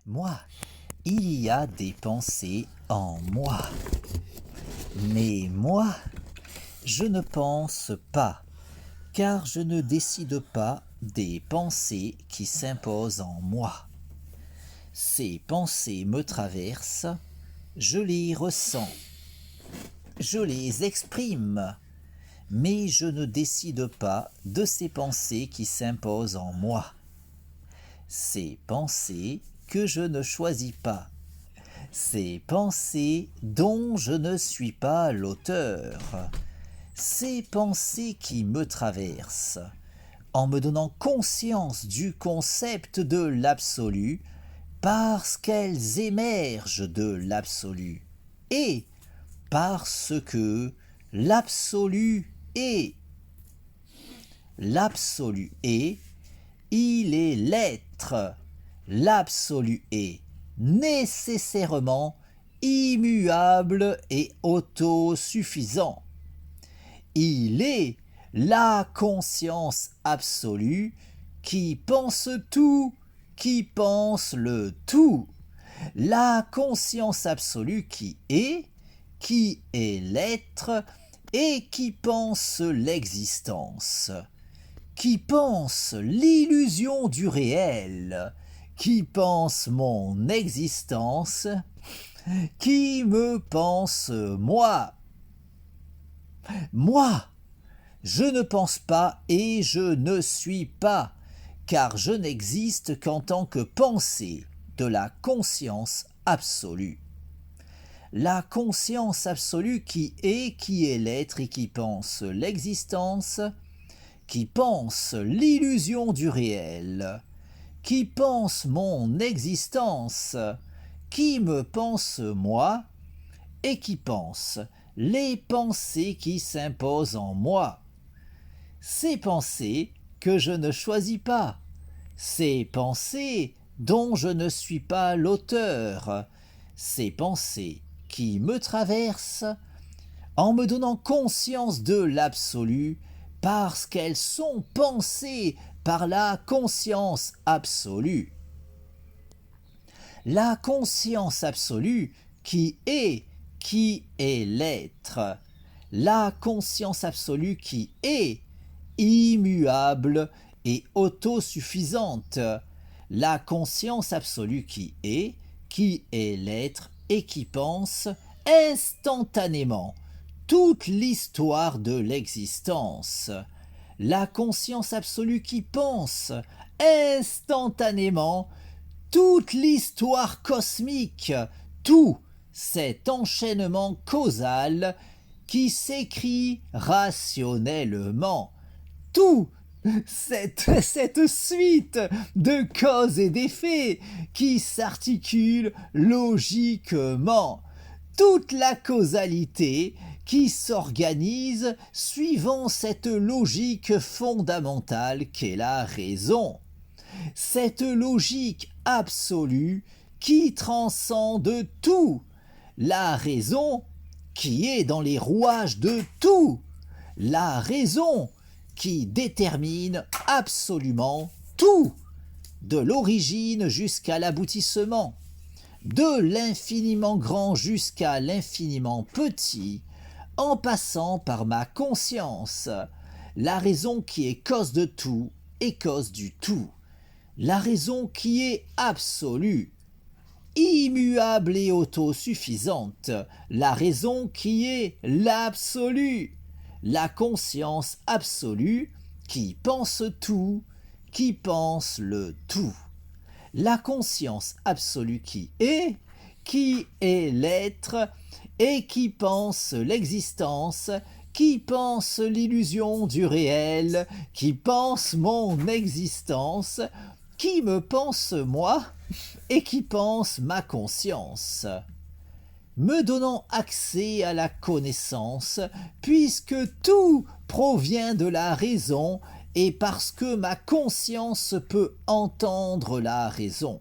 Moi, il y a des pensées en moi. Mais moi, je ne pense pas, car je ne décide pas des pensées qui s'imposent en moi. Ces pensées me traversent, je les ressens, je les exprime, mais je ne décide pas de ces pensées qui s'imposent en moi. Ces pensées que je ne choisis pas. Ces pensées dont je ne suis pas l'auteur, ces pensées qui me traversent, en me donnant conscience du concept de l'absolu, parce qu'elles émergent de l'absolu, et parce que l'absolu est. L'absolu est, il est l'être. L'absolu est nécessairement immuable et autosuffisant. Il est la conscience absolue qui pense tout, qui pense le tout. La conscience absolue qui est l'être et qui pense l'existence, qui pense l'illusion du réel, qui pense mon existence, qui me pense moi. Moi, je ne pense pas et je ne suis pas, car je n'existe qu'en tant que pensée de la conscience absolue. La conscience absolue qui est l'être et qui pense l'existence, qui pense l'illusion du réel, qui pense mon existence, qui me pense moi, et qui pense les pensées qui s'imposent en moi. Ces pensées que je ne choisis pas, ces pensées dont je ne suis pas l'auteur, ces pensées qui me traversent en me donnant conscience de l'absolu parce qu'elles sont pensées par la conscience absolue. La conscience absolue qui est l'être. La conscience absolue qui est immuable et autosuffisante. La conscience absolue qui est l'être et qui pense instantanément toute l'histoire de l'existence. La conscience absolue qui pense instantanément toute l'histoire cosmique, tout cet enchaînement causal qui s'écrit rationnellement, tout cette suite de causes et d'effets qui s'articule logiquement, toute la causalité qui s'organise suivant cette logique fondamentale qu'est la raison. Cette logique absolue qui transcende tout. La raison qui est dans les rouages de tout. La raison qui détermine absolument tout, de l'origine jusqu'à l'aboutissement, de l'infiniment grand jusqu'à l'infiniment petit, en passant par ma conscience, la raison qui est cause de tout et cause du tout, la raison qui est absolue, immuable et autosuffisante, la raison qui est l'absolu, la conscience absolue qui pense tout, qui pense le tout. La conscience absolue qui est l'être et qui pense l'existence, qui pense l'illusion du réel, qui pense mon existence, qui me pense moi et qui pense ma conscience, me donnant accès à la connaissance, puisque tout provient de la raison et parce que ma conscience peut entendre la raison.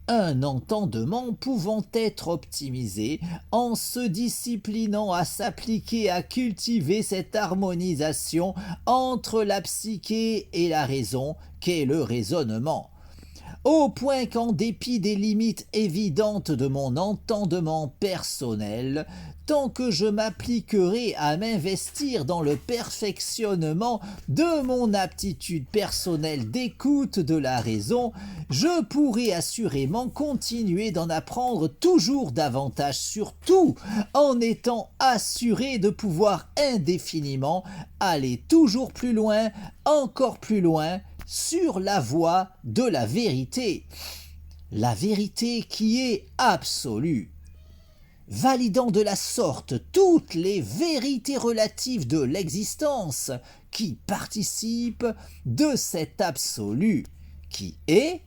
Un entendement pouvant être optimisé en se disciplinant à s'appliquer à cultiver cette harmonisation entre la psyché et la raison qu'est le raisonnement, au point qu'en dépit des limites évidentes de mon entendement personnel, tant que je m'appliquerai à m'investir dans le perfectionnement de mon aptitude personnelle d'écoute de la raison, je pourrai assurément continuer d'en apprendre toujours davantage, surtout en étant assuré de pouvoir indéfiniment aller toujours plus loin, encore plus loin, sur la voie de la vérité qui est absolue. Validant de la sorte toutes les vérités relatives de l'existence qui participent de cet absolu, qui est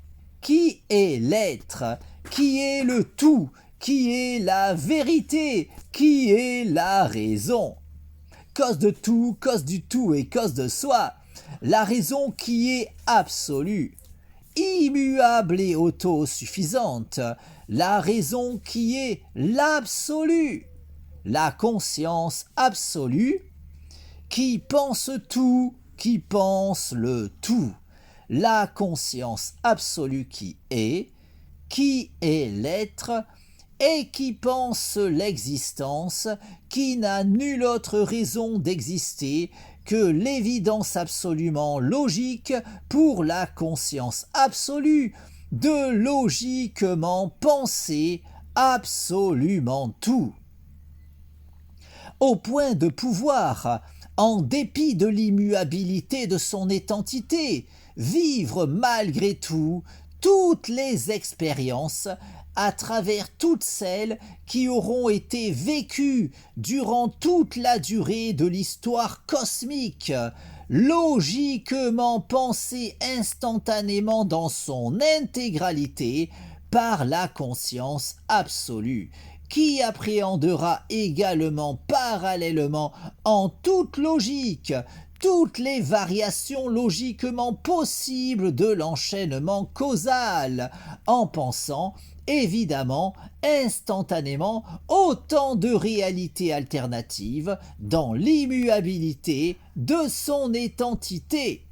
l'être, qui est le tout, qui est la vérité, qui est la raison. Cause de tout, cause du tout et cause de soi, la raison qui est absolue, immuable et autosuffisante, la raison qui est l'absolu, la conscience absolue, qui pense tout, qui pense le tout, la conscience absolue qui est l'être, et qui pense l'existence, qui n'a nulle autre raison d'exister que l'évidence absolument logique pour la conscience absolue, de logiquement penser absolument tout. Au point de pouvoir, en dépit de l'immuabilité de son identité, vivre malgré tout toutes les expériences à travers toutes celles qui auront été vécues durant toute la durée de l'histoire cosmique, logiquement pensée instantanément dans son intégralité par la conscience absolue, qui appréhendera également parallèlement en toute logique toutes les variations logiquement possibles de l'enchaînement causal, en pensant évidemment instantanément autant de réalités alternatives dans l'immuabilité de son identité.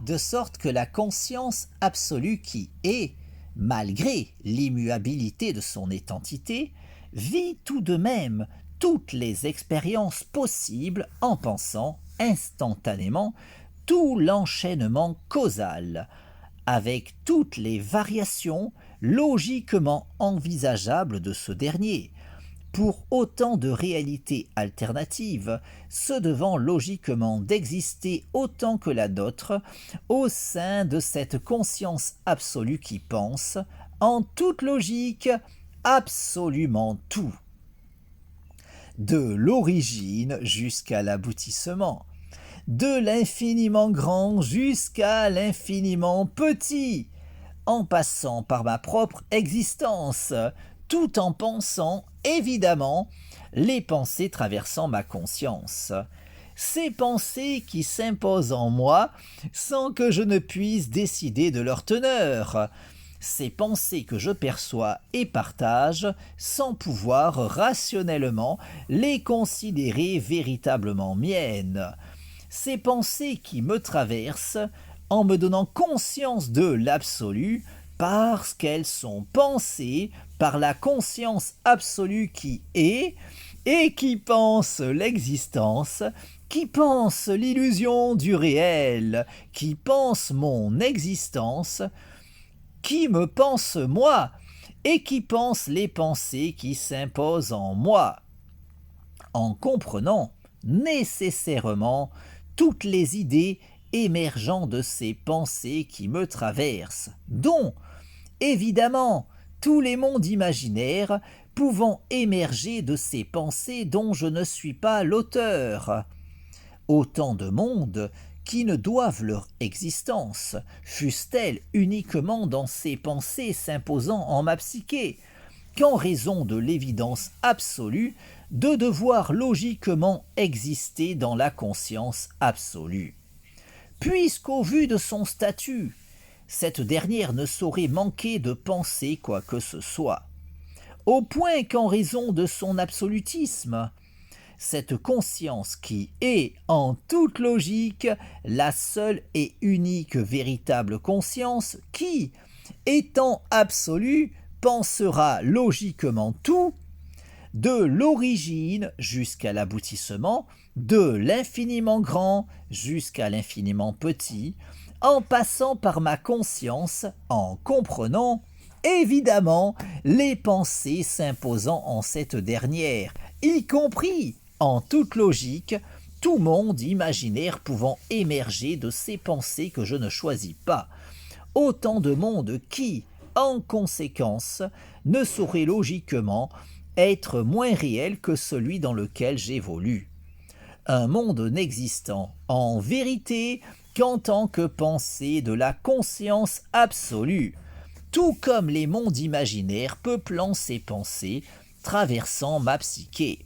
De sorte que la conscience absolue qui est, malgré l'immuabilité de son identité, vit tout de même toutes les expériences possibles en pensant instantanément tout l'enchaînement causal, avec toutes les variations logiquement envisageables de ce dernier, pour autant de réalités alternatives, se devant logiquement d'exister autant que la nôtre au sein de cette conscience absolue qui pense, en toute logique, absolument tout. De l'origine jusqu'à l'aboutissement, de l'infiniment grand jusqu'à l'infiniment petit, en passant par ma propre existence, tout en pensant, évidemment, les pensées traversant ma conscience. Ces pensées qui s'imposent en moi sans que je ne puisse décider de leur teneur, ces pensées que je perçois et partage sans pouvoir rationnellement les considérer véritablement miennes, ces pensées qui me traversent en me donnant conscience de l'absolu parce qu'elles sont pensées par la conscience absolue qui est et qui pense l'existence, qui pense l'illusion du réel, qui pense mon existence, qui me pense moi et qui pense les pensées qui s'imposent en moi, en comprenant nécessairement toutes les idées émergeant de ces pensées qui me traversent, dont, évidemment, tous les mondes imaginaires pouvant émerger de ces pensées dont je ne suis pas l'auteur. Autant de mondes qui ne doivent leur existence, fût-elle uniquement dans ces pensées s'imposant en ma psyché, qu'en raison de l'évidence absolue de devoir logiquement exister dans la conscience absolue. Puisqu'au vu de son statut, cette dernière ne saurait manquer de penser quoi que ce soit, au point qu'en raison de son absolutisme, cette conscience qui est, en toute logique, la seule et unique véritable conscience qui, étant absolue, pensera logiquement tout, de l'origine jusqu'à l'aboutissement, de l'infiniment grand jusqu'à l'infiniment petit, en passant par ma conscience, en comprenant, évidemment, les pensées s'imposant en cette dernière, y compris, en toute logique, tout monde imaginaire pouvant émerger de ces pensées que je ne choisis pas. Autant de mondes qui, en conséquence, ne sauraient logiquement être moins réel que celui dans lequel j'évolue. Un monde n'existant, en vérité, qu'en tant que pensée de la conscience absolue, tout comme les mondes imaginaires peuplant ces pensées, traversant ma psyché.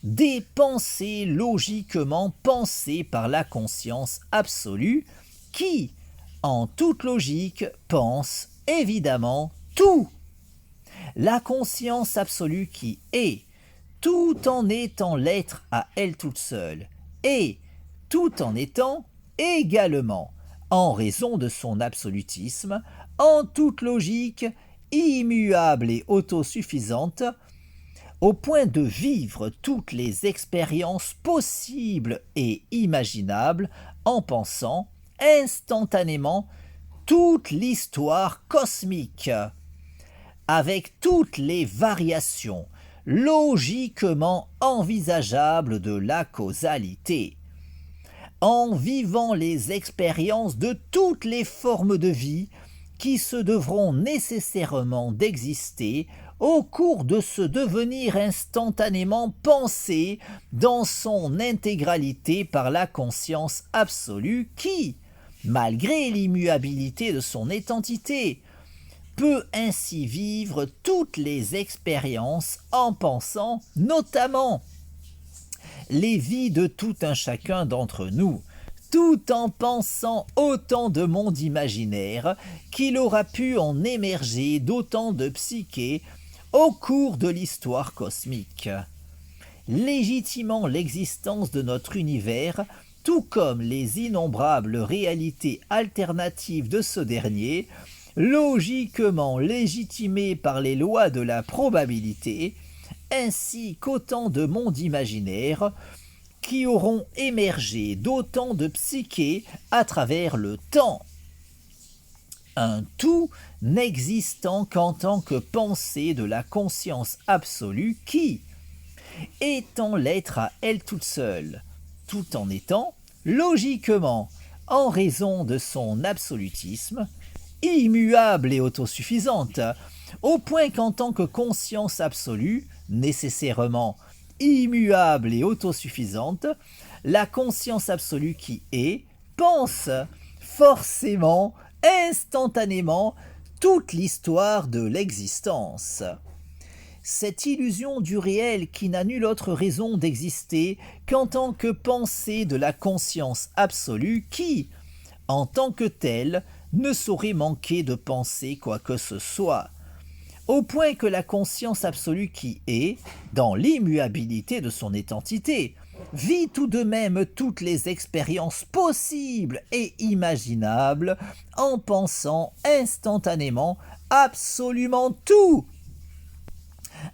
Des pensées logiquement pensées par la conscience absolue, qui, en toute logique, pense évidemment tout. La conscience absolue qui est, tout en étant l'être à elle toute seule, et tout en étant également, en raison de son absolutisme, en toute logique, immuable et autosuffisante, au point de vivre toutes les expériences possibles et imaginables en pensant instantanément toute l'histoire cosmique, avec toutes les variations logiquement envisageables de la causalité, en vivant les expériences de toutes les formes de vie qui se devront nécessairement d'exister au cours de ce devenir instantanément pensé dans son intégralité par la conscience absolue qui, malgré l'immuabilité de son identité, peut ainsi vivre toutes les expériences en pensant notamment les vies de tout un chacun d'entre nous, tout en pensant autant de mondes imaginaires qu'il aura pu en émerger d'autant de psychés au cours de l'histoire cosmique, légitimant l'existence de notre univers, tout comme les innombrables réalités alternatives de ce dernier, logiquement légitimées par les lois de la probabilité, ainsi qu'autant de mondes imaginaires qui auront émergé d'autant de psychés à travers le temps. Un tout n'existant qu'en tant que pensée de la conscience absolue qui, étant l'être à elle toute seule, tout en étant, logiquement, en raison de son absolutisme, immuable et autosuffisante, au point qu'en tant que conscience absolue, nécessairement immuable et autosuffisante, la conscience absolue qui est, pense forcément, instantanément, toute l'histoire de l'existence. Cette illusion du réel qui n'a nulle autre raison d'exister qu'en tant que pensée de la conscience absolue qui, en tant que telle, ne saurait manquer de penser quoi que ce soit, au point que la conscience absolue qui est, dans l'immuabilité de son identité, vit tout de même toutes les expériences possibles et imaginables en pensant instantanément absolument tout,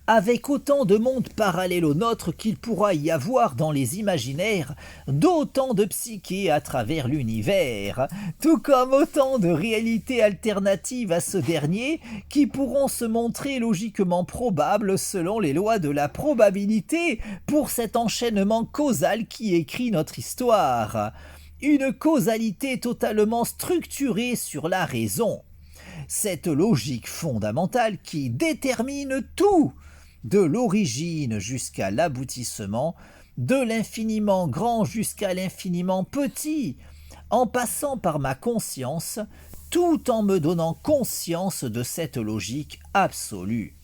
avec autant de mondes parallèles au nôtre qu'il pourra y avoir dans les imaginaires, d'autant de psychés à travers l'univers, tout comme autant de réalités alternatives à ce dernier qui pourront se montrer logiquement probables selon les lois de la probabilité pour cet enchaînement causal qui écrit notre histoire. Une causalité totalement structurée sur la raison. Cette logique fondamentale qui détermine tout, de l'origine jusqu'à l'aboutissement, de l'infiniment grand jusqu'à l'infiniment petit, en passant par ma conscience, tout en me donnant conscience de cette logique absolue.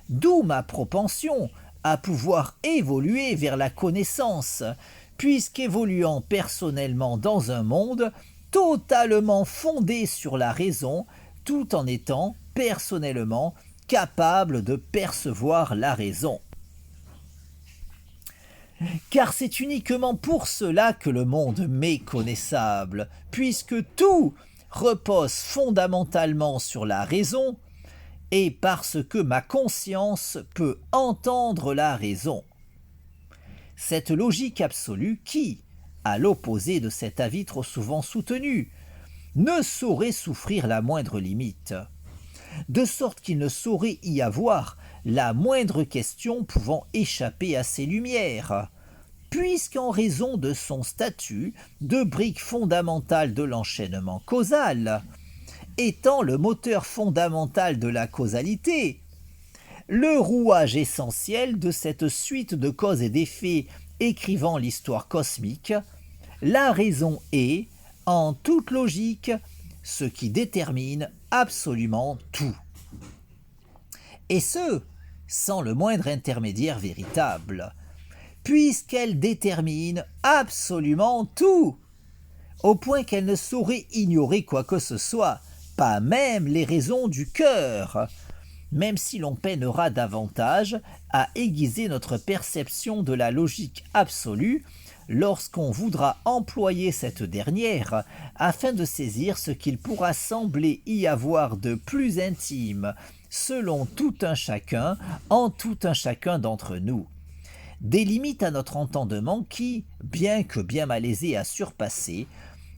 D'où ma propension à pouvoir évoluer vers la connaissance, puisqu'évoluant personnellement dans un monde totalement fondé sur la raison, tout en étant personnellement capable de percevoir la raison. car c'est uniquement pour cela que le monde m'est connaissable, puisque tout repose fondamentalement sur la raison, et parce que ma conscience peut entendre la raison. Cette logique absolue qui, à l'opposé de cet avis trop souvent soutenu, ne saurait souffrir la moindre limite, de sorte qu'il ne saurait y avoir la moindre question pouvant échapper à ses lumières, puisqu'en raison de son statut de brique fondamentale de l'enchaînement causal, étant le moteur fondamental de la causalité, le rouage essentiel de cette suite de causes et d'effets écrivant l'histoire cosmique, la raison est, en toute logique, ce qui détermine absolument tout. Et ce, sans le moindre intermédiaire véritable, puisqu'elle détermine absolument tout, au point qu'elle ne saurait ignorer quoi que ce soit, pas même les raisons du cœur, même si l'on peinera davantage à aiguiser notre perception de la logique absolue lorsqu'on voudra employer cette dernière afin de saisir ce qu'il pourra sembler y avoir de plus intime selon tout un chacun en tout un chacun d'entre nous. Des limites à notre entendement qui, bien que bien malaisées à surpasser,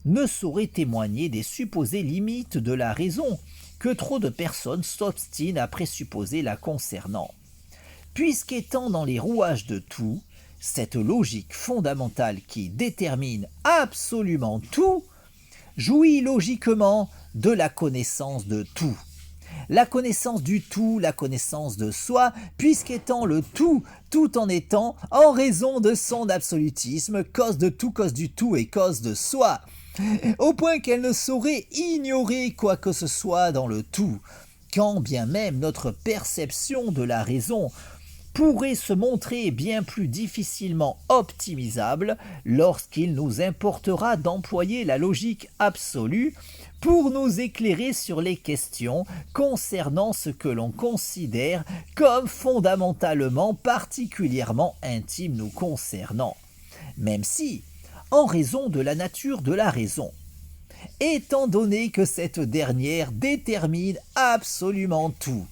ne sauraient témoigner des supposées limites de la raison que trop de personnes s'obstinent à présupposer la concernant. Puisqu'étant dans les rouages de tout, cette logique fondamentale qui détermine absolument tout, jouit logiquement de la connaissance de tout. La connaissance du tout, la connaissance de soi, puisqu'étant le tout, tout en étant, en raison de son absolutisme, cause de tout, cause du tout et cause de soi, au point qu'elle ne saurait ignorer quoi que ce soit dans le tout, quand bien même notre perception de la raison pourrait se montrer bien plus difficilement optimisable lorsqu'il nous importera d'employer la logique absolue pour nous éclairer sur les questions concernant ce que l'on considère comme fondamentalement particulièrement intime nous concernant, même si, en raison de la nature de la raison, étant donné que cette dernière détermine absolument tout,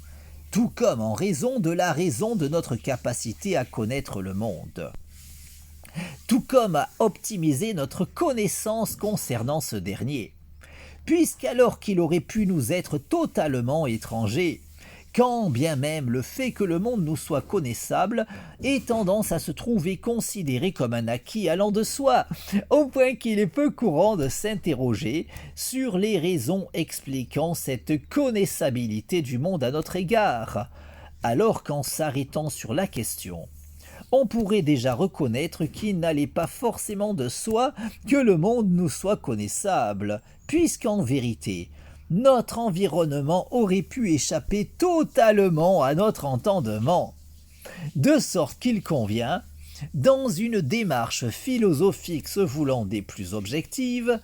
tout comme en raison de la raison de notre capacité à connaître le monde, tout comme à optimiser notre connaissance concernant ce dernier, puisqu'alors qu'il aurait pu nous être totalement étranger, quand bien même le fait que le monde nous soit connaissable ait tendance à se trouver considéré comme un acquis allant de soi, au point qu'il est peu courant de s'interroger sur les raisons expliquant cette connaissabilité du monde à notre égard, alors qu'en s'arrêtant sur la question, on pourrait déjà reconnaître qu'il n'allait pas forcément de soi que le monde nous soit connaissable, puisqu'en vérité, notre environnement aurait pu échapper totalement à notre entendement, de sorte qu'il convient, dans une démarche philosophique se voulant des plus objectives,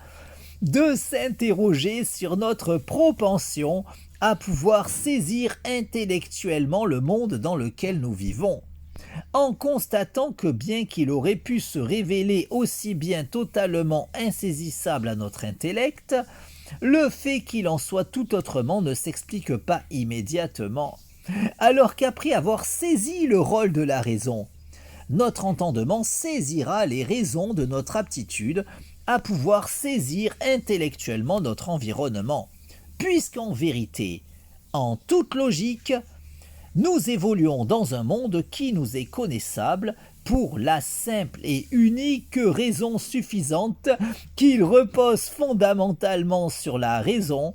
de s'interroger sur notre propension à pouvoir saisir intellectuellement le monde dans lequel nous vivons, en constatant que bien qu'il aurait pu se révéler aussi bien totalement insaisissable à notre intellect, le fait qu'il en soit tout autrement ne s'explique pas immédiatement, alors qu'après avoir saisi le rôle de la raison, notre entendement saisira les raisons de notre aptitude à pouvoir saisir intellectuellement notre environnement, puisqu'en vérité, en toute logique, nous évoluons dans un monde qui nous est connaissable pour la simple et unique raison suffisante qu'il repose fondamentalement sur la raison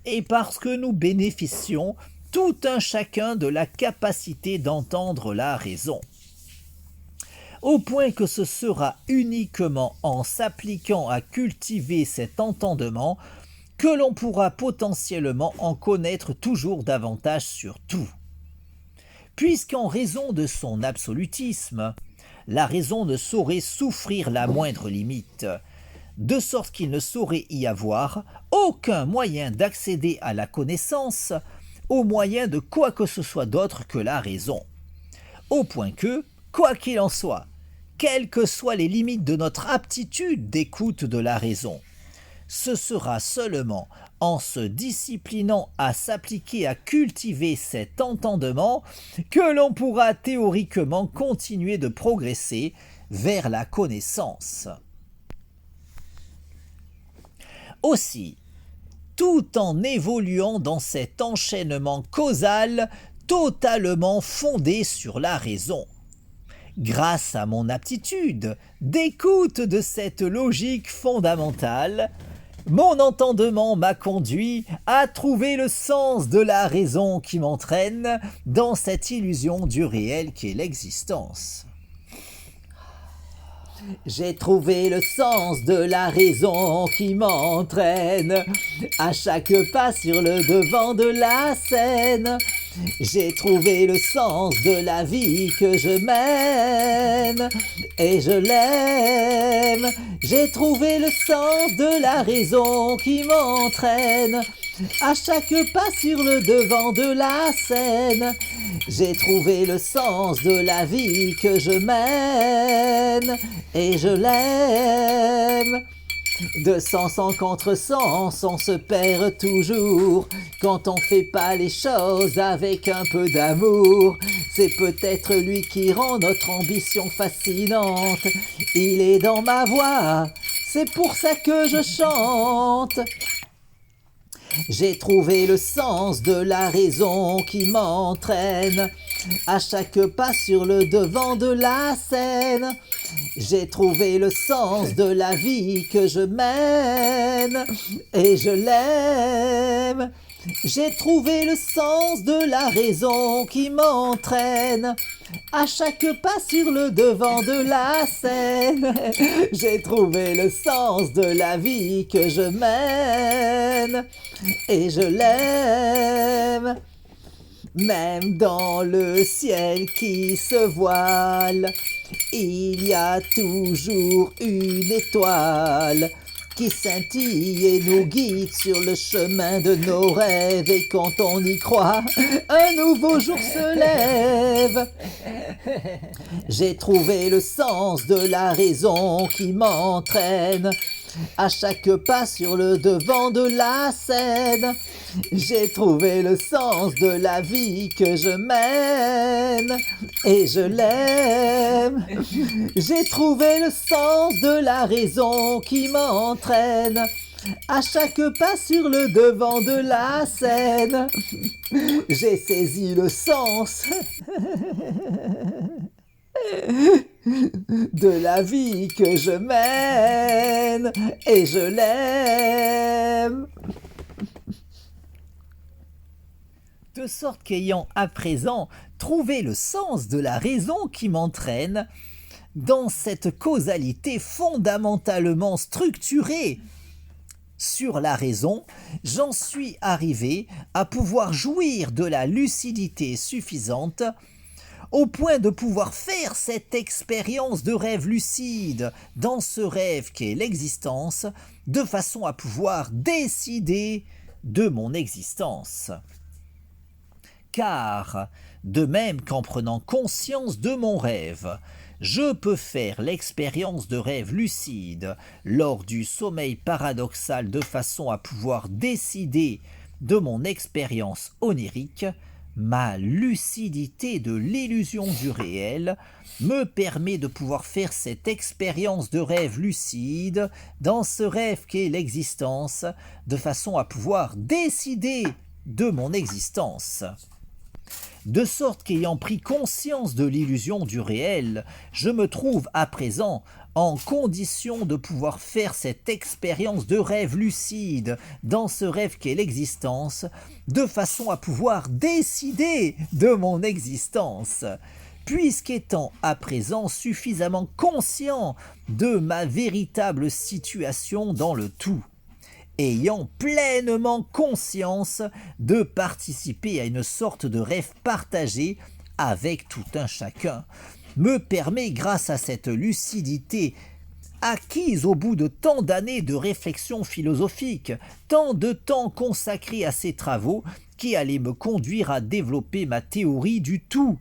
et parce que nous bénéficions tout un chacun de la capacité d'entendre la raison. Au point que ce sera uniquement en s'appliquant à cultiver cet entendement que l'on pourra potentiellement en connaître toujours davantage sur tout. Puisqu'en raison de son absolutisme, la raison ne saurait souffrir la moindre limite, de sorte qu'il ne saurait y avoir aucun moyen d'accéder à la connaissance au moyen de quoi que ce soit d'autre que la raison. Au point que, quoi qu'il en soit, quelles que soient les limites de notre aptitude d'écoute de la raison. Ce sera seulement en se disciplinant à s'appliquer à cultiver cet entendement que l'on pourra théoriquement continuer de progresser vers la connaissance. Aussi, tout en évoluant dans cet enchaînement causal totalement fondé sur la raison, grâce à mon aptitude d'écoute de cette logique fondamentale, mon entendement m'a conduit à trouver le sens de la raison qui m'entraîne dans cette illusion du réel qu'est l'existence. J'ai trouvé le sens de la raison qui m'entraîne à chaque pas sur le devant de la scène. J'ai trouvé le sens de la vie que je mène et je l'aime. J'ai trouvé le sens de la raison qui m'entraîne à chaque pas sur le devant de la scène. J'ai trouvé le sens de la vie que je mène et je l'aime. De sens en contresens, on se perd toujours quand on fait pas les choses avec un peu d'amour. C'est peut-être lui qui rend notre ambition fascinante. Il est dans ma voix, c'est pour ça que je chante. J'ai trouvé le sens de la raison qui m'entraîne à chaque pas sur le devant de la scène. J'ai trouvé le sens de la vie que je mène et je l'aime. J'ai trouvé le sens de la raison qui m'entraîne à chaque pas sur le devant de la scène. J'ai trouvé le sens de la vie que je mène et je l'aime. Même dans le ciel qui se voile, il y a toujours une étoile qui scintille et nous guide sur le chemin de nos rêves. Et quand on y croit, un nouveau jour se lève. J'ai trouvé le sens de la raison qui m'entraîne à chaque pas sur le devant de la scène. J'ai trouvé le sens de la vie que je mène et je l'aime. J'ai trouvé le sens de la raison qui m'entraîne à chaque pas sur le devant de la scène. J'ai saisi le sens de la vie que je mène et je l'aime. De sorte qu'ayant à présent trouvé le sens de la raison qui m'entraîne, dans cette causalité fondamentalement structurée sur la raison, j'en suis arrivé à pouvoir jouir de la lucidité suffisante au point de pouvoir faire cette expérience de rêve lucide dans ce rêve qu'est l'existence, de façon à pouvoir décider de mon existence. Car, de même qu'en prenant conscience de mon rêve, je peux faire l'expérience de rêve lucide lors du sommeil paradoxal de façon à pouvoir décider de mon expérience onirique, ma lucidité de l'illusion du réel me permet de pouvoir faire cette expérience de rêve lucide dans ce rêve qu'est l'existence, de façon à pouvoir décider de mon existence. De sorte qu'ayant pris conscience de l'illusion du réel, je me trouve à présent en condition de pouvoir faire cette expérience de rêve lucide dans ce rêve qu'est l'existence, de façon à pouvoir décider de mon existence. Puisqu'étant à présent suffisamment conscient de ma véritable situation dans le tout, ayant pleinement conscience de participer à une sorte de rêve partagé avec tout un chacun, me permet, grâce à cette lucidité acquise au bout de tant d'années de réflexion philosophique, tant de temps consacré à ces travaux qui allaient me conduire à développer ma théorie du tout,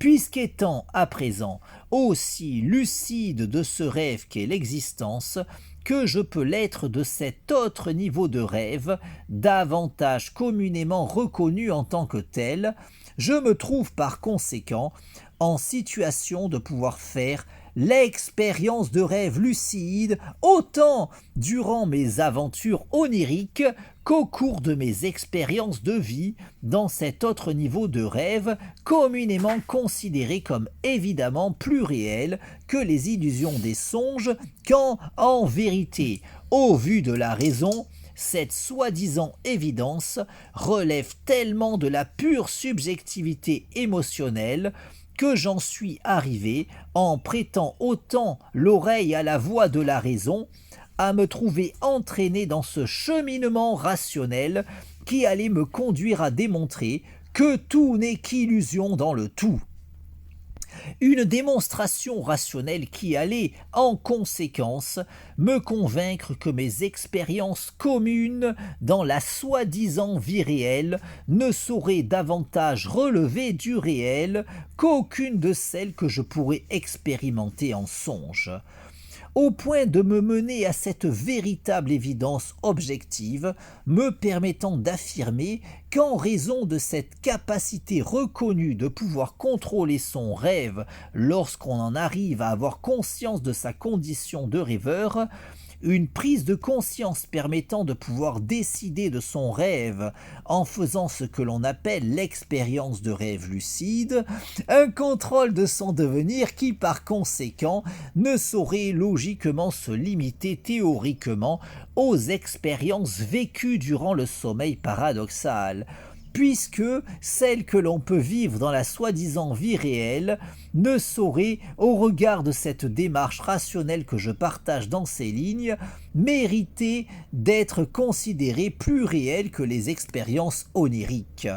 puisqu'étant à présent aussi lucide de ce rêve qu'est l'existence, que je peux l'être de cet autre niveau de rêve, davantage communément reconnu en tant que tel, je me trouve par conséquent en situation de pouvoir faire l'expérience de rêves lucides autant durant mes aventures oniriques qu'au cours de mes expériences de vie dans cet autre niveau de rêve communément considéré comme évidemment plus réel que les illusions des songes quand, en vérité, au vu de la raison, cette soi-disant évidence relève tellement de la pure subjectivité émotionnelle que j'en suis arrivé, en prêtant autant l'oreille à la voix de la raison, à me trouver entraîné dans ce cheminement rationnel qui allait me conduire à démontrer que tout n'est qu'illusion dans le tout. Une démonstration rationnelle qui allait, en conséquence, me convaincre que mes expériences communes dans la soi-disant vie réelle ne sauraient davantage relever du réel qu'aucune de celles que je pourrais expérimenter en songe, au point de me mener à cette véritable évidence objective, me permettant d'affirmer qu'en raison de cette capacité reconnue de pouvoir contrôler son rêve lorsqu'on en arrive à avoir conscience de sa condition de rêveur, une prise de conscience permettant de pouvoir décider de son rêve en faisant ce que l'on appelle l'expérience de rêve lucide, un contrôle de son devenir qui par conséquent ne saurait logiquement se limiter théoriquement aux expériences vécues durant le sommeil paradoxal, puisque celle que l'on peut vivre dans la soi-disant vie réelle ne saurait, au regard de cette démarche rationnelle que je partage dans ces lignes, mériter d'être considérée plus réelle que les expériences oniriques,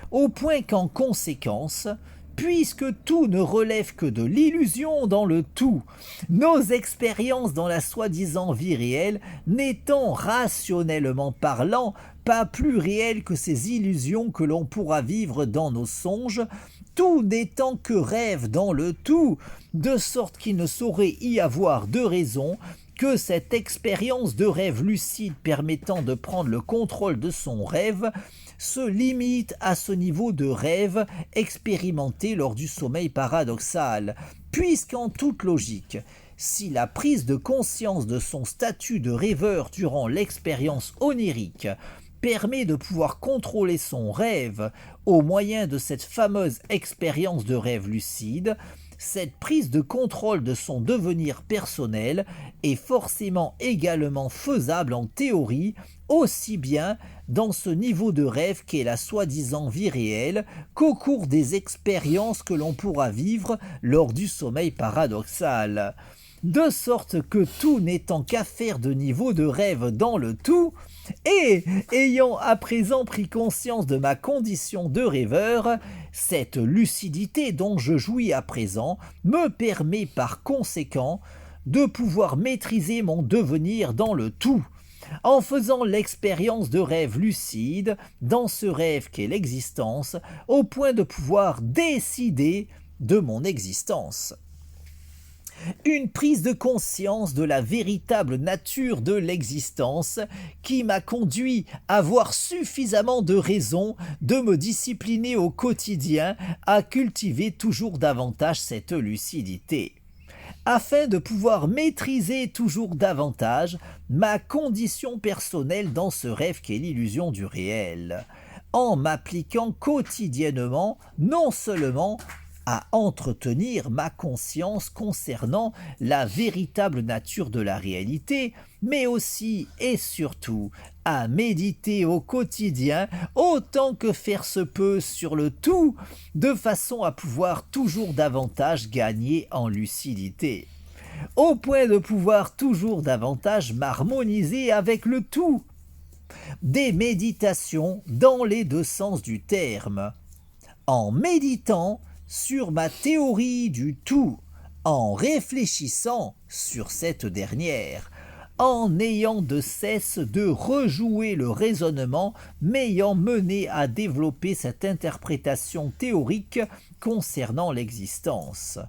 au point qu'en conséquence, puisque tout ne relève que de l'illusion dans le tout, nos expériences dans la soi-disant vie réelle n'étant rationnellement parlant pas plus réelles que ces illusions que l'on pourra vivre dans nos songes, tout n'étant que rêve dans le tout, de sorte qu'il ne saurait y avoir de raison que cette expérience de rêve lucide permettant de prendre le contrôle de son rêve se limite à ce niveau de rêve expérimenté lors du sommeil paradoxal, puisqu'en toute logique, si la prise de conscience de son statut de rêveur durant l'expérience onirique permet de pouvoir contrôler son rêve au moyen de cette fameuse expérience de rêve lucide, cette prise de contrôle de son devenir personnel est forcément également faisable en théorie, aussi bien dans ce niveau de rêve qu'est la soi-disant vie réelle qu'au cours des expériences que l'on pourra vivre lors du sommeil paradoxal. De sorte que tout n'étant qu'affaire de niveau de rêve dans le tout, et ayant à présent pris conscience de ma condition de rêveur, cette lucidité dont je jouis à présent me permet par conséquent de pouvoir maîtriser mon devenir dans le tout, en faisant l'expérience de rêve lucide dans ce rêve qu'est l'existence, au point de pouvoir décider de mon existence. Une prise de conscience de la véritable nature de l'existence qui m'a conduit à avoir suffisamment de raison de me discipliner au quotidien à cultiver toujours davantage cette lucidité, afin de pouvoir maîtriser toujours davantage ma condition personnelle dans ce rêve qu'est l'illusion du réel, en m'appliquant quotidiennement non seulement à entretenir ma conscience concernant la véritable nature de la réalité, mais aussi et surtout à méditer au quotidien autant que faire se peut sur le tout, de façon à pouvoir toujours davantage gagner en lucidité, au point de pouvoir toujours davantage m'harmoniser avec le tout. Des méditations dans les deux sens du terme. En méditant sur ma théorie du tout, en réfléchissant sur cette dernière, en n'ayant de cesse de rejouer le raisonnement m'ayant mené à développer cette interprétation théorique concernant l'existence.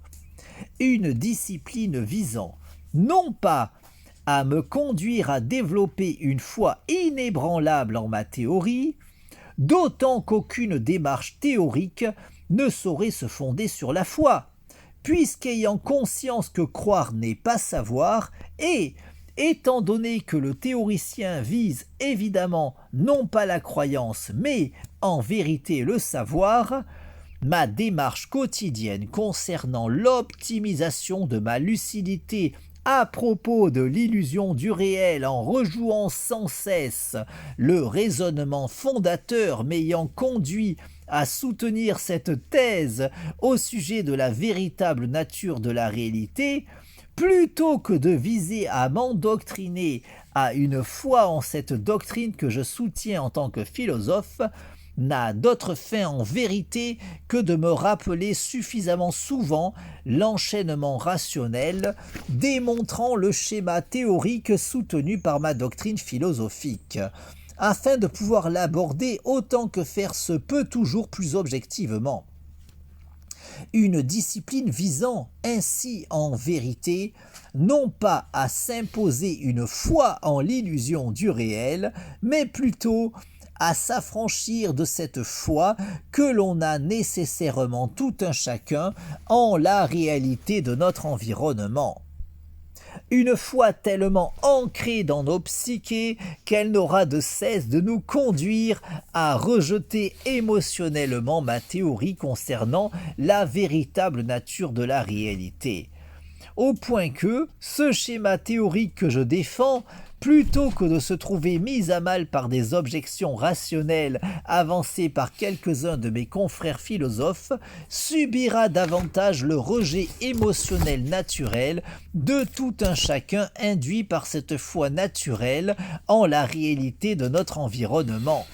Une discipline visant non pas à me conduire à développer une foi inébranlable en ma théorie, d'autant qu'aucune démarche théorique ne saurait se fonder sur la foi, puisqu'ayant conscience que croire n'est pas savoir, et étant donné que le théoricien vise évidemment non pas la croyance, mais en vérité le savoir, ma démarche quotidienne concernant l'optimisation de ma lucidité à propos de l'illusion du réel en rejouant sans cesse le raisonnement fondateur m'ayant conduit à soutenir cette thèse au sujet de la véritable nature de la réalité, plutôt que de viser à m'endoctriner à une foi en cette doctrine que je soutiens en tant que philosophe, n'a d'autre fin en vérité que de me rappeler suffisamment souvent l'enchaînement rationnel démontrant le schéma théorique soutenu par ma doctrine philosophique, afin de pouvoir l'aborder autant que faire se peut toujours plus objectivement. Une discipline visant ainsi en vérité non pas à s'imposer une foi en l'illusion du réel, mais plutôt à s'affranchir de cette foi que l'on a nécessairement tout un chacun en la réalité de notre environnement. Une foi tellement ancrée dans nos psychés qu'elle n'aura de cesse de nous conduire à rejeter émotionnellement ma théorie concernant la véritable nature de la réalité. Au point que ce schéma théorique que je défends, plutôt que de se trouver mis à mal par des objections rationnelles avancées par quelques-uns de mes confrères philosophes, subira davantage le rejet émotionnel naturel de tout un chacun induit par cette foi naturelle en la réalité de notre environnement.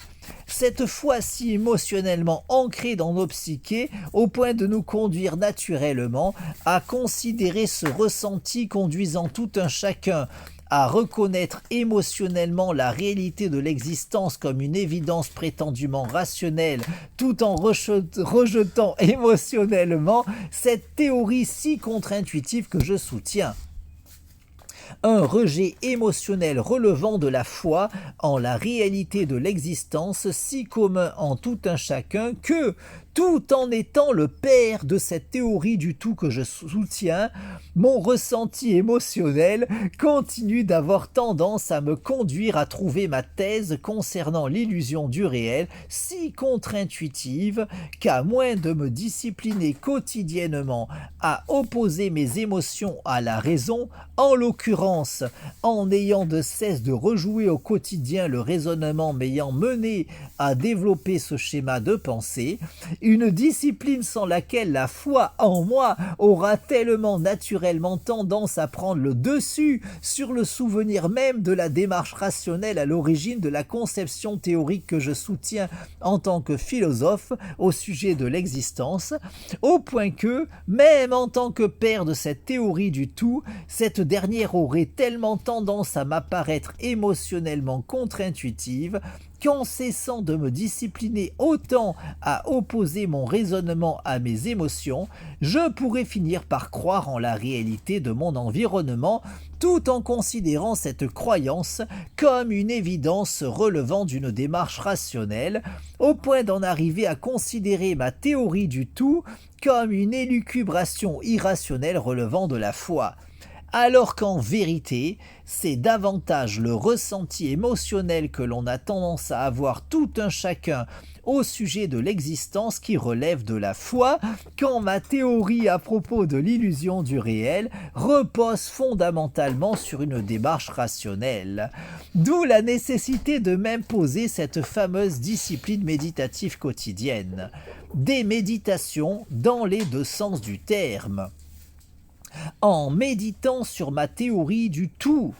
Cette foi si émotionnellement ancrée dans nos psychés au point de nous conduire naturellement à considérer ce ressenti conduisant tout un chacun à reconnaître émotionnellement la réalité de l'existence comme une évidence prétendument rationnelle, tout en rejetant émotionnellement cette théorie si contre-intuitive que je soutiens. Un rejet émotionnel relevant de la foi en la réalité de l'existence si commun en tout un chacun que, tout en étant le père de cette théorie du tout que je soutiens, mon ressenti émotionnel continue d'avoir tendance à me conduire à trouver ma thèse concernant l'illusion du réel si contre-intuitive qu'à moins de me discipliner quotidiennement à opposer mes émotions à la raison, en l'occurrence en ayant de cesse de rejouer au quotidien le raisonnement m'ayant mené à développer ce schéma de pensée, une discipline sans laquelle la foi en moi aura tellement naturellement tendance à prendre le dessus sur le souvenir même de la démarche rationnelle à l'origine de la conception théorique que je soutiens en tant que philosophe au sujet de l'existence, au point que, même en tant que père de cette théorie du tout, cette dernière aurait tellement tendance à m'apparaître émotionnellement contre-intuitive qu'en cessant de me discipliner autant à opposer mon raisonnement à mes émotions, je pourrais finir par croire en la réalité de mon environnement, tout en considérant cette croyance comme une évidence relevant d'une démarche rationnelle, au point d'en arriver à considérer ma théorie du tout comme une élucubration irrationnelle relevant de la foi. Alors qu'en vérité, c'est davantage le ressenti émotionnel que l'on a tendance à avoir tout un chacun au sujet de l'existence qui relève de la foi, quand ma théorie à propos de l'illusion du réel repose fondamentalement sur une démarche rationnelle. D'où la nécessité de m'imposer cette fameuse discipline méditative quotidienne. Des méditations dans les deux sens du terme. En méditant sur ma théorie du tout,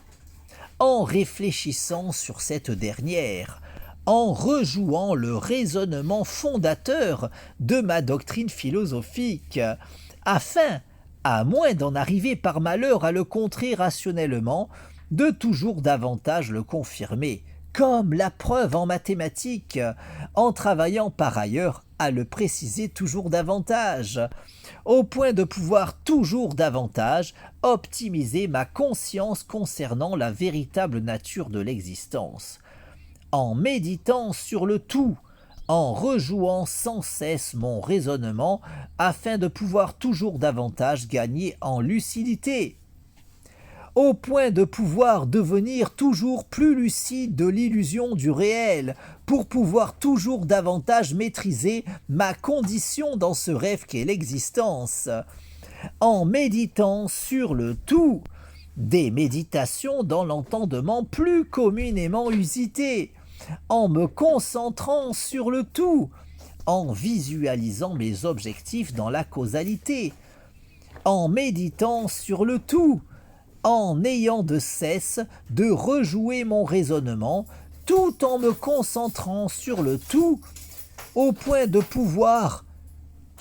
en réfléchissant sur cette dernière, en rejouant le raisonnement fondateur de ma doctrine philosophique, afin, à moins d'en arriver par malheur à le contrer rationnellement, de toujours davantage le confirmer, comme la preuve en mathématiques, en travaillant par ailleurs à le préciser toujours davantage, au point de pouvoir toujours davantage optimiser ma conscience concernant la véritable nature de l'existence, en méditant sur le tout, en rejouant sans cesse mon raisonnement afin de pouvoir toujours davantage gagner en lucidité, au point de pouvoir devenir toujours plus lucide de l'illusion du réel, pour pouvoir toujours davantage maîtriser ma condition dans ce rêve qu'est l'existence, en méditant sur le tout, des méditations dans l'entendement plus communément usité, en me concentrant sur le tout, en visualisant mes objectifs dans la causalité, en méditant sur le tout, en n'ayant de cesse de rejouer mon raisonnement, tout en me concentrant sur le tout, au point de pouvoir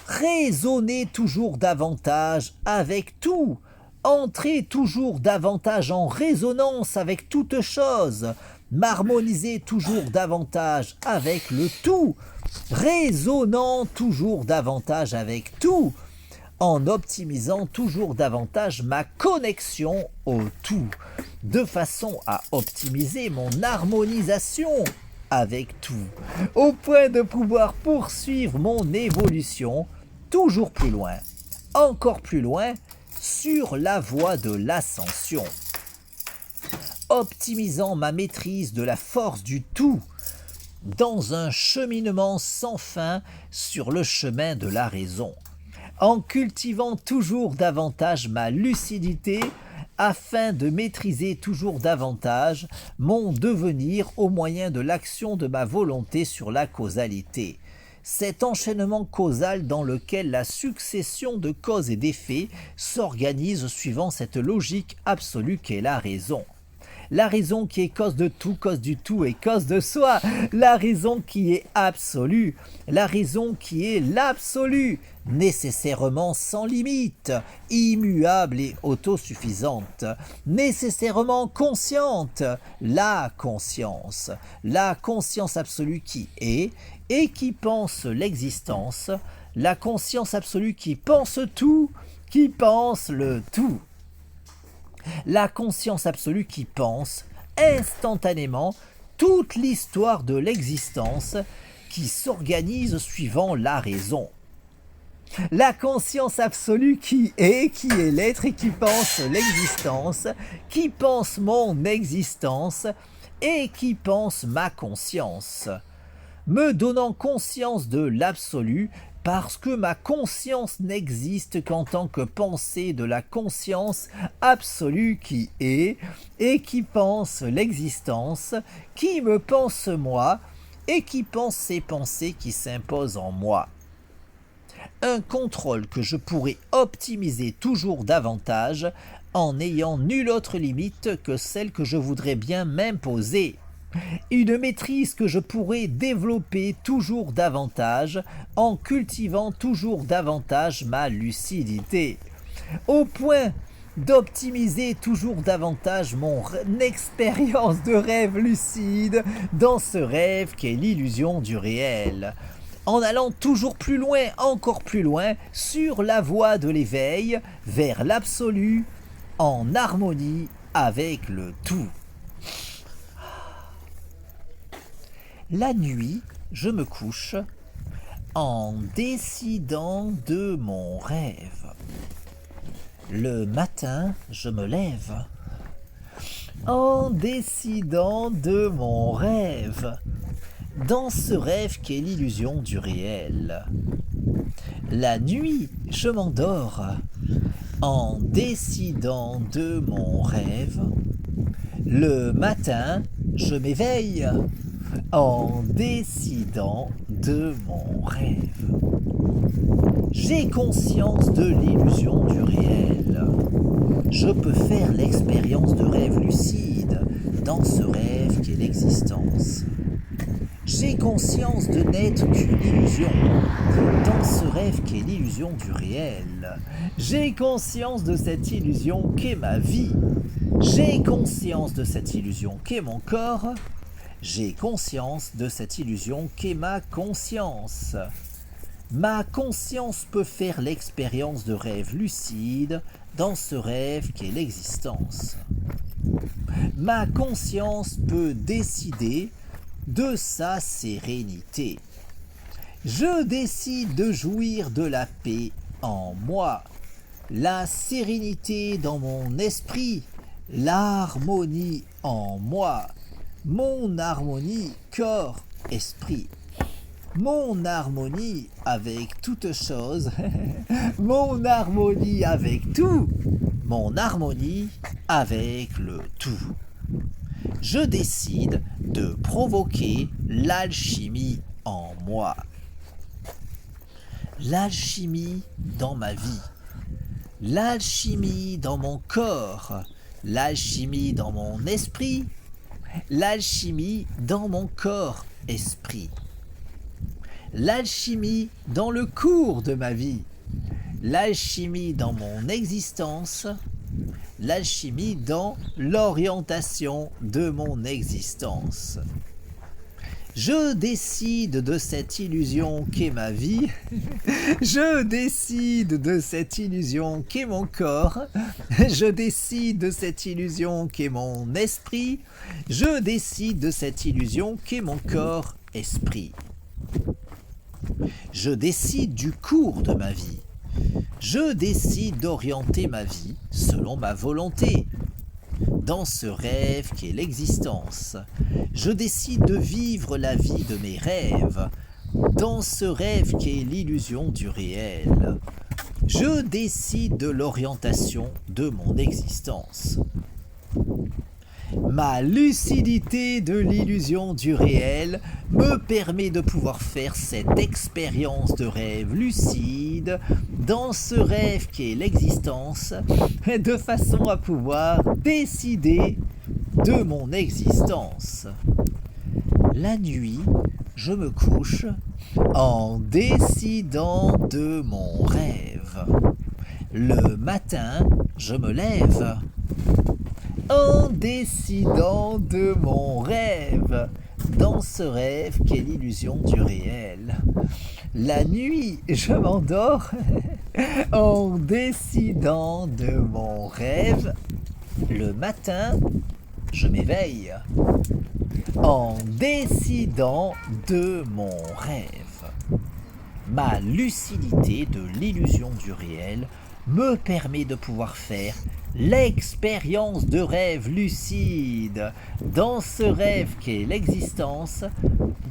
raisonner toujours davantage avec tout, entrer toujours davantage en résonance avec toute chose, m'harmoniser toujours davantage avec le tout, résonnant toujours davantage avec tout, en optimisant toujours davantage ma connexion au tout, de façon à optimiser mon harmonisation avec tout, au point de pouvoir poursuivre mon évolution toujours plus loin, encore plus loin, sur la voie de l'ascension, optimisant ma maîtrise de la force du tout, dans un cheminement sans fin sur le chemin de la raison, en cultivant toujours davantage ma lucidité afin de maîtriser toujours davantage mon devenir au moyen de l'action de ma volonté sur la causalité. Cet enchaînement causal dans lequel la succession de causes et d'effets s'organise suivant cette logique absolue qu'est la raison. La raison qui est cause de tout, cause du tout et cause de soi. La raison qui est absolue. La raison qui est l'absolu, nécessairement sans limite, immuable et autosuffisante, nécessairement consciente. La conscience absolue qui est et qui pense l'existence. La conscience absolue qui pense tout, qui pense le tout. La conscience absolue qui pense instantanément toute l'histoire de l'existence qui s'organise suivant la raison. La conscience absolue qui est l'être et qui pense l'existence, qui pense mon existence et qui pense ma conscience, me donnant conscience de l'absolu, parce que ma conscience n'existe qu'en tant que pensée de la conscience absolue qui est et qui pense l'existence, qui me pense moi et qui pense ces pensées qui s'imposent en moi. Un contrôle que je pourrais optimiser toujours davantage en n'ayant nulle autre limite que celle que je voudrais bien m'imposer. Une maîtrise que je pourrais développer toujours davantage en cultivant toujours davantage ma lucidité, au point d'optimiser toujours davantage mon expérience de rêve lucide dans ce rêve qu'est l'illusion du réel, en allant toujours plus loin, encore plus loin, sur la voie de l'éveil vers l'absolu, en harmonie avec le tout. La nuit, je me couche en décidant de mon rêve. Le matin, je me lève en décidant de mon rêve, dans ce rêve qu'est l'illusion du réel. La nuit, je m'endors en décidant de mon rêve. Le matin, je m'éveille en décidant de mon rêve. J'ai conscience de l'illusion du réel. Je peux faire l'expérience de rêve lucide dans ce rêve qu'est l'existence. J'ai conscience de n'être qu'une illusion, dans ce rêve qu'est l'illusion du réel. J'ai conscience de cette illusion qu'est ma vie. J'ai conscience de cette illusion qu'est mon corps. J'ai conscience de cette illusion qu'est ma conscience. Ma conscience peut faire l'expérience de rêve lucide dans ce rêve qu'est l'existence. Ma conscience peut décider de sa sérénité. Je décide de jouir de la paix en moi, la sérénité dans mon esprit, l'harmonie en moi, mon harmonie corps-esprit, mon harmonie avec toute chose, mon harmonie avec tout, mon harmonie avec le tout. Je décide de provoquer l'alchimie en moi. L'alchimie dans ma vie, l'alchimie dans mon corps, l'alchimie dans mon esprit, l'alchimie dans mon corps-esprit, l'alchimie dans le cours de ma vie, l'alchimie dans mon existence, l'alchimie dans l'orientation de mon existence. Je décide de cette illusion qu'est ma vie, je décide de cette illusion qu'est mon corps, je décide de cette illusion qu'est mon esprit, je décide de cette illusion qu'est mon corps-esprit. Je décide du cours de ma vie. Je décide d'orienter ma vie selon ma volonté. Dans ce rêve qu'est l'existence, je décide de vivre la vie de mes rêves. Dans ce rêve qu'est l'illusion du réel, je décide de l'orientation de mon existence. Ma lucidité de l'illusion du réel me permet de pouvoir faire cette expérience de rêve lucide dans ce rêve qu'est l'existence, de façon à pouvoir décider de mon existence. La nuit, je me couche en décidant de mon rêve. Le matin, je me lève en décidant de mon rêve, dans ce rêve qu'est l'illusion du réel. La nuit, je m'endors en décidant de mon rêve. Le matin, je m'éveille en décidant de mon rêve. Ma lucidité de l'illusion du réel me permet de pouvoir faire l'expérience de rêve lucide dans ce rêve qu'est l'existence,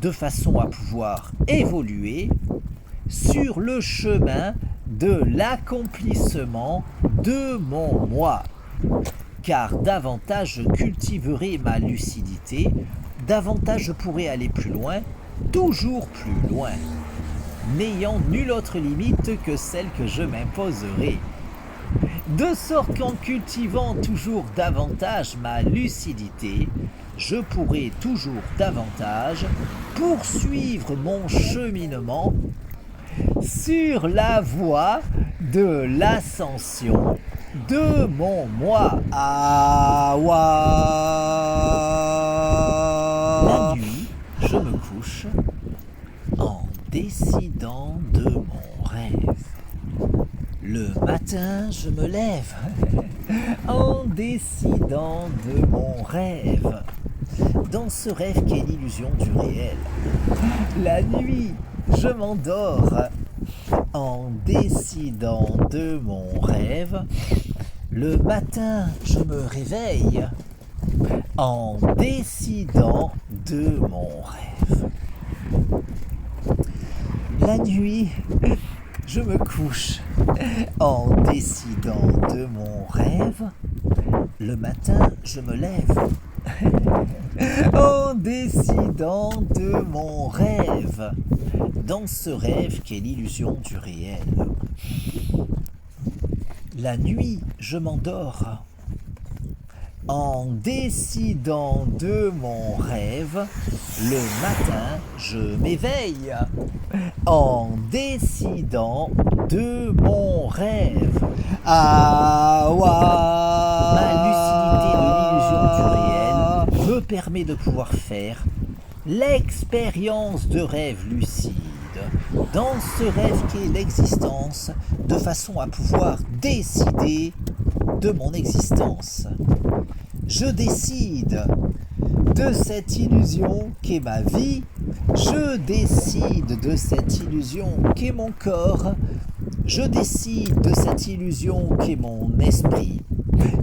de façon à pouvoir évoluer sur le chemin de l'accomplissement de mon moi. Car davantage je cultiverai ma lucidité, davantage je pourrai aller plus loin, toujours plus loin, n'ayant nulle autre limite que celle que je m'imposerai. De sorte qu'en cultivant toujours davantage ma lucidité, je pourrai toujours davantage poursuivre mon cheminement sur la voie de l'ascension de mon moi. La nuit, je me couche en décidant de mon rêve. Le matin, je me lève en décidant de mon rêve. Dans ce rêve qu'est l'illusion du réel. La nuit, je m'endors en décidant de mon rêve. Le matin, je me réveille en décidant de mon rêve. La nuit, je me couche en décidant de mon rêve. Le matin, je me lève en décidant de mon rêve. Dans ce rêve qu'est l'illusion du réel. La nuit, je m'endors En décidant de mon rêve, le matin je m'éveille. En décidant de mon rêve. Ah ouah. Ma lucidité de l'illusion du réel me permet de pouvoir faire l'expérience de rêve lucide. Dans ce rêve qu'est l'existence, de façon à pouvoir décider de mon existence. Je décide de cette illusion qu'est ma vie, je décide de cette illusion qu'est mon corps, je décide de cette illusion qu'est mon esprit,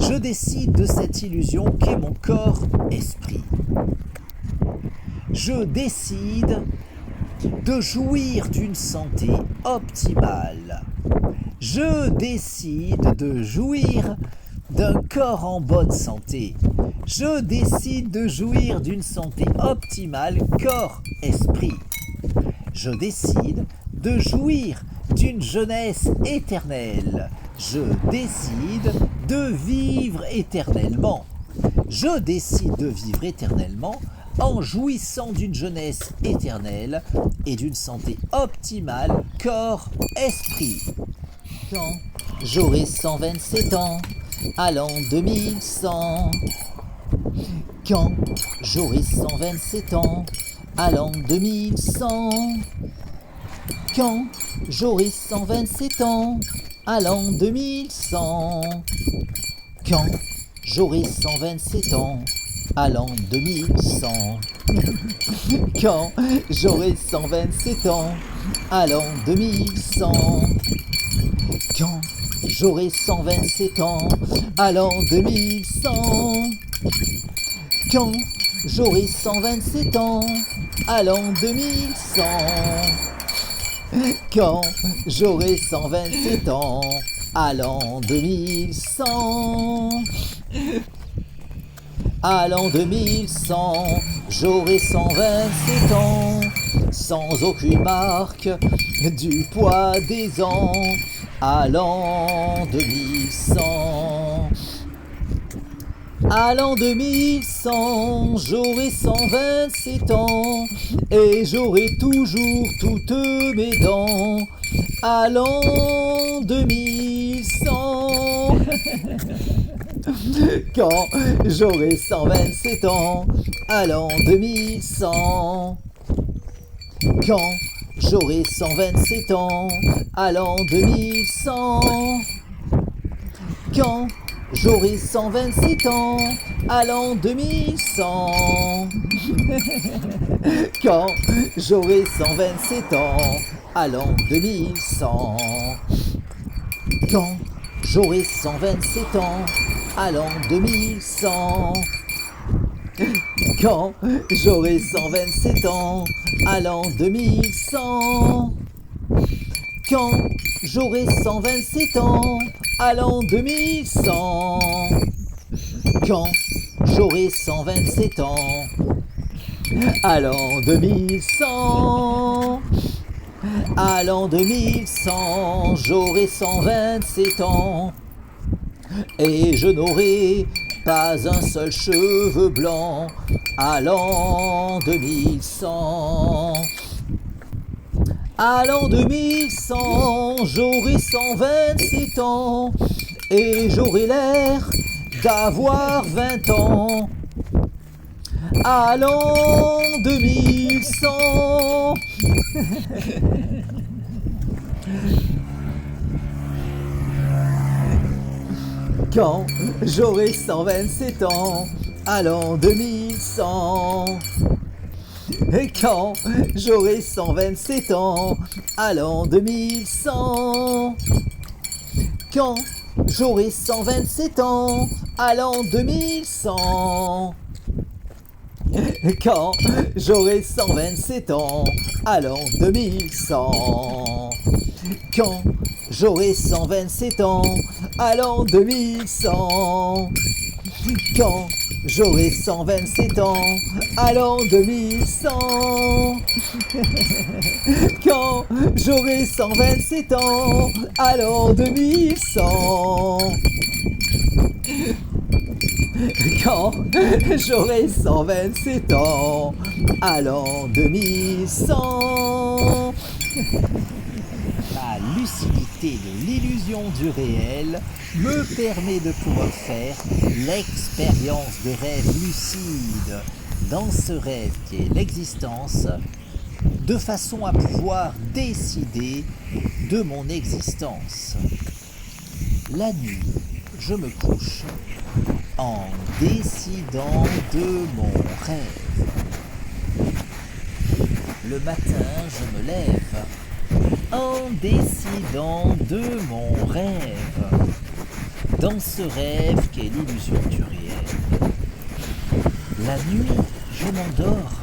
je décide de cette illusion qu'est mon corps-esprit. Je décide de jouir d'une santé optimale. Je décide de jouir d'un corps en bonne santé. Je décide de jouir d'une santé optimale corps-esprit. Je décide de jouir d'une jeunesse éternelle. Je décide de vivre éternellement. Je décide de vivre éternellement en jouissant d'une jeunesse éternelle et d'une santé optimale corps-esprit. Quand j'aurai 127 ans, à l'an 2100. Quand j'aurai 127 ans, à l'an 2100. Quand j'aurai 127 ans, à l'an 2100. Quand j'aurai 127 ans, à l'an 2100. Quand j'aurai 127 ans, à l'an 2100. Quand j'aurai 127 ans, à l'an 2100. Quand j'aurai 127 ans, à l'an 2100. Quand j'aurai 127 ans, à l'an 2100. À l'an 2100, j'aurai 127 ans, sans aucune marque du poids des ans. À l'an 2100. À l'an 2100, j'aurai 127 ans et j'aurai toujours toutes mes dents. À l'an 2100. Quand j'aurai 127 ans, à l'an 2100. Quand j'aurai 127 ans, à l'an 2100. Quand j'aurai 127 ans, à l'an 2100. Quand j'aurai 127 ans, à l'an 2100. Quand j'aurai 127 ans, à l'an 2100. Quand j'aurai 127 ans, à l'an 2100. Quand j'aurai 127 ans, à l'an 2100. Quand j'aurai 127 ans, à l'an 2100. À l'an 2100, j'aurai 127 ans et je n'aurai pas un seul cheveu blanc. À l'an 2100. À l'an 2100, j'aurai 127 ans et j'aurai l'air d'avoir 20 ans. À l'an 2100. Quand j'aurai 127 ans, à l'an 2100. Et quand j'aurai 127 ans, à l'an 2100. Quand j'aurai 127 ans, à l'an 2100. Quand j'aurai 127 ans, à l'an 2100. Quand j'aurai 127 ans, à l'an 2100. Quand j'aurai 127 ans, à l'an 2100. Quand j'aurai 127 ans, à l'an 2100. quand j'aurai 127 ans, à l'an 2100. La lucidité de l'illusion du réel me permet de pouvoir faire l'expérience des rêves lucides dans ce rêve qui est l'existence, de façon à pouvoir décider de mon existence. La nuit, je me couche en décidant de mon rêve. Le matin, je me lève en décidant de mon rêve. Dans ce rêve qu'est l'illusion du réel. La nuit, je m'endors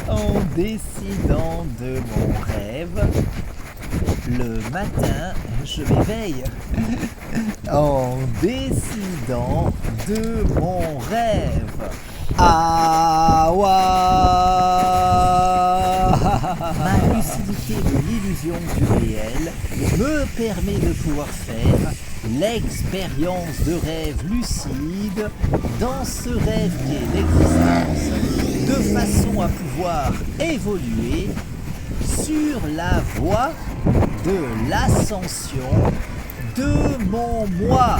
en décidant de mon rêve. Le matin, je m'éveille en décidant de mon rêve. Ma lucidité de l'illusion du réel me permet de pouvoir faire l'expérience de rêve lucide dans ce rêve qui est l'existence, de façon à pouvoir évoluer sur la voie de l'ascension de mon moi.